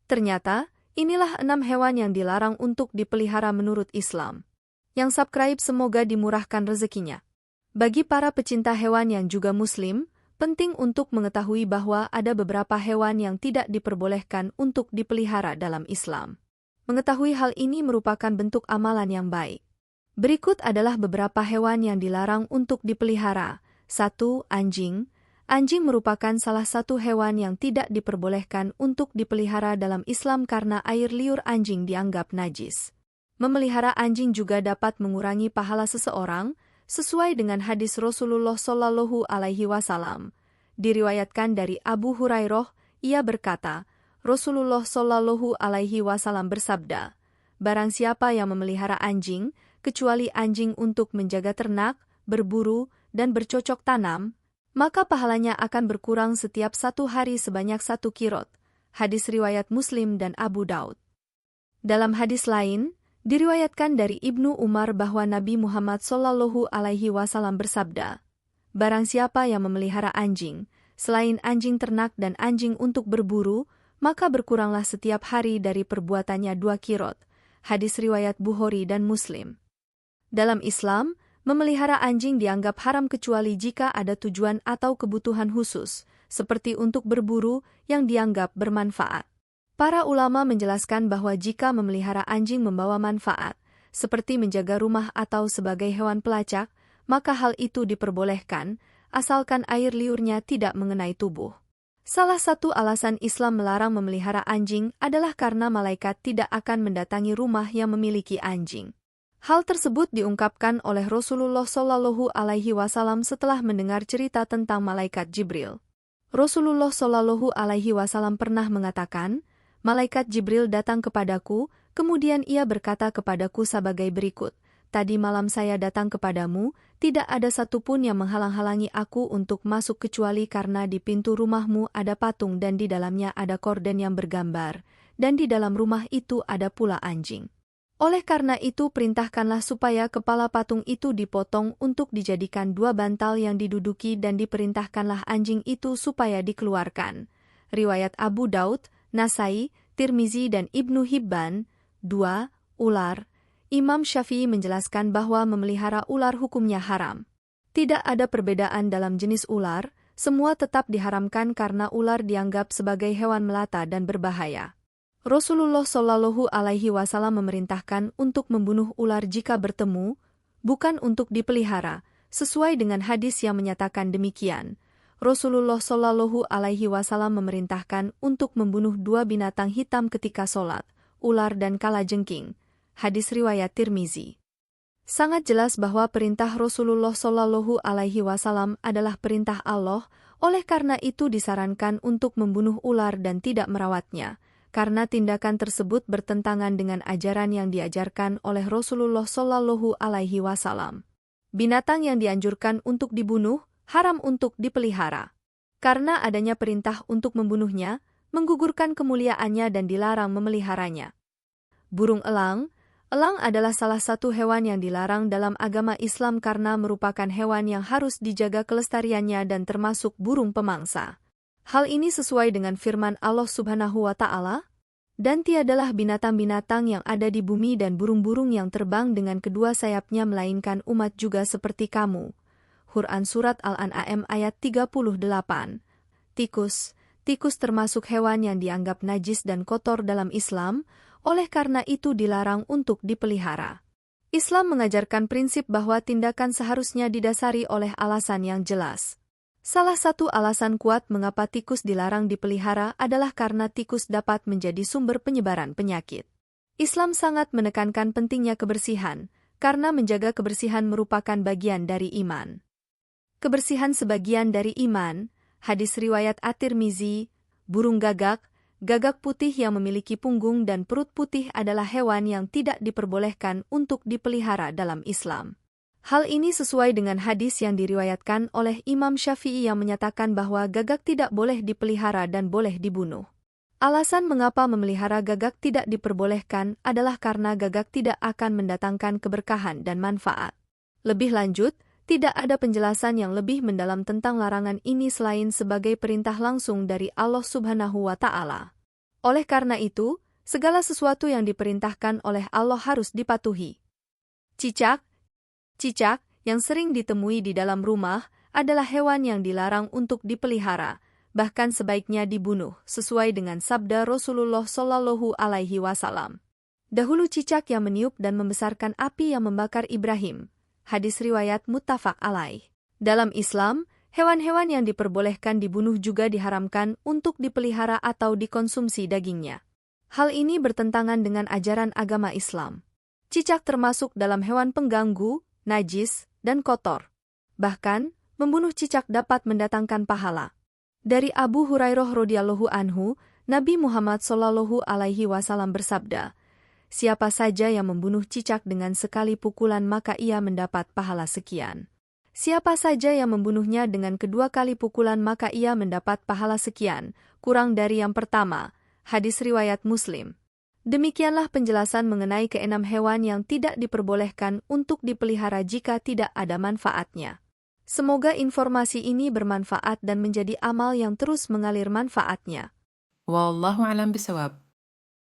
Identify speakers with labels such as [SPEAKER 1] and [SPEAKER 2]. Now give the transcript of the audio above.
[SPEAKER 1] Ternyata, inilah 6 hewan yang dilarang untuk dipelihara menurut Islam. Yang subscribe semoga dimurahkan rezekinya. Bagi para pecinta hewan yang juga Muslim, penting untuk mengetahui bahwa ada beberapa hewan yang tidak diperbolehkan untuk dipelihara dalam Islam. Mengetahui hal ini merupakan bentuk amalan yang baik. Berikut adalah beberapa hewan yang dilarang untuk dipelihara. 1. Anjing. Anjing merupakan salah satu hewan yang tidak diperbolehkan untuk dipelihara dalam Islam karena air liur anjing dianggap najis. Memelihara anjing juga dapat mengurangi pahala seseorang, sesuai dengan hadis Rasulullah Shallallahu Alaihi Wasallam. Diriwayatkan dari Abu Hurairah, ia berkata, Rasulullah Shallallahu Alaihi Wasallam bersabda, barang siapa yang memelihara anjing, kecuali anjing untuk menjaga ternak, berburu, dan bercocok tanam, maka pahalanya akan berkurang setiap 1 hari sebanyak 1 kirot. Hadis riwayat Muslim dan Abu Daud. Dalam hadis lain, diriwayatkan dari Ibnu Umar bahwa Nabi Muhammad Shallallahu Alaihi Wasallam bersabda, barang siapa yang memelihara anjing, selain anjing ternak dan anjing untuk berburu, maka berkuranglah setiap hari dari perbuatannya 2 kirot. Hadis riwayat Bukhari dan Muslim. Dalam Islam, memelihara anjing dianggap haram kecuali jika ada tujuan atau kebutuhan khusus, seperti untuk berburu yang dianggap bermanfaat. Para ulama menjelaskan bahwa jika memelihara anjing membawa manfaat, seperti menjaga rumah atau sebagai hewan pelacak, maka hal itu diperbolehkan, asalkan air liurnya tidak mengenai tubuh. Salah satu alasan Islam melarang memelihara anjing adalah karena malaikat tidak akan mendatangi rumah yang memiliki anjing. Hal tersebut diungkapkan oleh Rasulullah Shallallahu Alaihi Wasallam setelah mendengar cerita tentang malaikat Jibril. Rasulullah Shallallahu Alaihi Wasallam pernah mengatakan, malaikat Jibril datang kepadaku, kemudian ia berkata kepadaku sebagai berikut, tadi malam saya datang kepadamu, tidak ada satupun yang menghalang-halangi aku untuk masuk kecuali karena di pintu rumahmu ada patung dan di dalamnya ada korden yang bergambar, dan di dalam rumah itu ada pula anjing. Oleh karena itu perintahkanlah supaya kepala patung itu dipotong untuk dijadikan 2 bantal yang diduduki dan diperintahkanlah anjing itu supaya dikeluarkan. Riwayat Abu Daud, Nasai, Tirmizi dan Ibnu Hibban. 2. Ular. Imam Syafi'i menjelaskan bahwa memelihara ular hukumnya haram. Tidak ada perbedaan dalam jenis ular, semua tetap diharamkan karena ular dianggap sebagai hewan melata dan berbahaya. Rasulullah Shallallahu Alaihi Wasallam memerintahkan untuk membunuh ular jika bertemu, bukan untuk dipelihara, sesuai dengan hadis yang menyatakan demikian. Rasulullah Shallallahu Alaihi Wasallam memerintahkan untuk membunuh 2 binatang hitam ketika sholat, ular dan kalajengking. Hadis riwayat Tirmizi. Sangat jelas bahwa perintah Rasulullah Shallallahu Alaihi Wasallam adalah perintah Allah, oleh karena itu disarankan untuk membunuh ular dan tidak merawatnya. Karena tindakan tersebut bertentangan dengan ajaran yang diajarkan oleh Rasulullah Shallallahu Alaihi Wasallam. Binatang yang dianjurkan untuk dibunuh, haram untuk dipelihara. Karena adanya perintah untuk membunuhnya, menggugurkan kemuliaannya dan dilarang memeliharanya. Burung elang. Elang adalah salah satu hewan yang dilarang dalam agama Islam karena merupakan hewan yang harus dijaga kelestariannya dan termasuk burung pemangsa. Hal ini sesuai dengan firman Allah Subhanahu wa Ta'ala, dan tiadalah binatang-binatang yang ada di bumi dan burung-burung yang terbang dengan kedua sayapnya melainkan umat juga seperti kamu. Quran Surat Al-An'am ayat 38. Tikus. Tikus termasuk hewan yang dianggap najis dan kotor dalam Islam, oleh karena itu dilarang untuk dipelihara. Islam mengajarkan prinsip bahwa tindakan seharusnya didasari oleh alasan yang jelas. Salah satu alasan kuat mengapa tikus dilarang dipelihara adalah karena tikus dapat menjadi sumber penyebaran penyakit. Islam sangat menekankan pentingnya kebersihan, karena menjaga kebersihan merupakan bagian dari iman. Kebersihan sebagian dari iman. Hadis riwayat At-Tirmizi. Burung gagak. Gagak putih yang memiliki punggung dan perut putih adalah hewan yang tidak diperbolehkan untuk dipelihara dalam Islam. Hal ini sesuai dengan hadis yang diriwayatkan oleh Imam Syafi'i yang menyatakan bahwa gagak tidak boleh dipelihara dan boleh dibunuh. Alasan mengapa memelihara gagak tidak diperbolehkan adalah karena gagak tidak akan mendatangkan keberkahan dan manfaat. Lebih lanjut, tidak ada penjelasan yang lebih mendalam tentang larangan ini selain sebagai perintah langsung dari Allah Subhanahu wa Ta'ala. Oleh karena itu, segala sesuatu yang diperintahkan oleh Allah harus dipatuhi. Cicak, cicak yang sering ditemui di dalam rumah adalah hewan yang dilarang untuk dipelihara, bahkan sebaiknya dibunuh, sesuai dengan sabda Rasulullah Shallallahu Alaihi Wasallam. Dahulu cicak yang meniup dan membesarkan api yang membakar Ibrahim. Hadis riwayat muttafaq alaih. Dalam Islam, hewan-hewan yang diperbolehkan dibunuh juga diharamkan untuk dipelihara atau dikonsumsi dagingnya. Hal ini bertentangan dengan ajaran agama Islam. Cicak termasuk dalam hewan pengganggu, najis, dan kotor. Bahkan, membunuh cicak dapat mendatangkan pahala. Dari Abu Hurairah radhiyallahu anhu, Nabi Muhammad Shallallahu Alaihi Wasallam bersabda, "Siapa saja yang membunuh cicak dengan sekali pukulan maka ia mendapat pahala sekian. Siapa saja yang membunuhnya dengan kedua kali pukulan maka ia mendapat pahala sekian, kurang dari yang pertama." Hadis riwayat Muslim. Demikianlah penjelasan mengenai keenam hewan yang tidak diperbolehkan untuk dipelihara jika tidak ada manfaatnya. Semoga informasi ini bermanfaat dan menjadi amal yang terus mengalir manfaatnya.
[SPEAKER 2] Wallahu a'lam bishawab.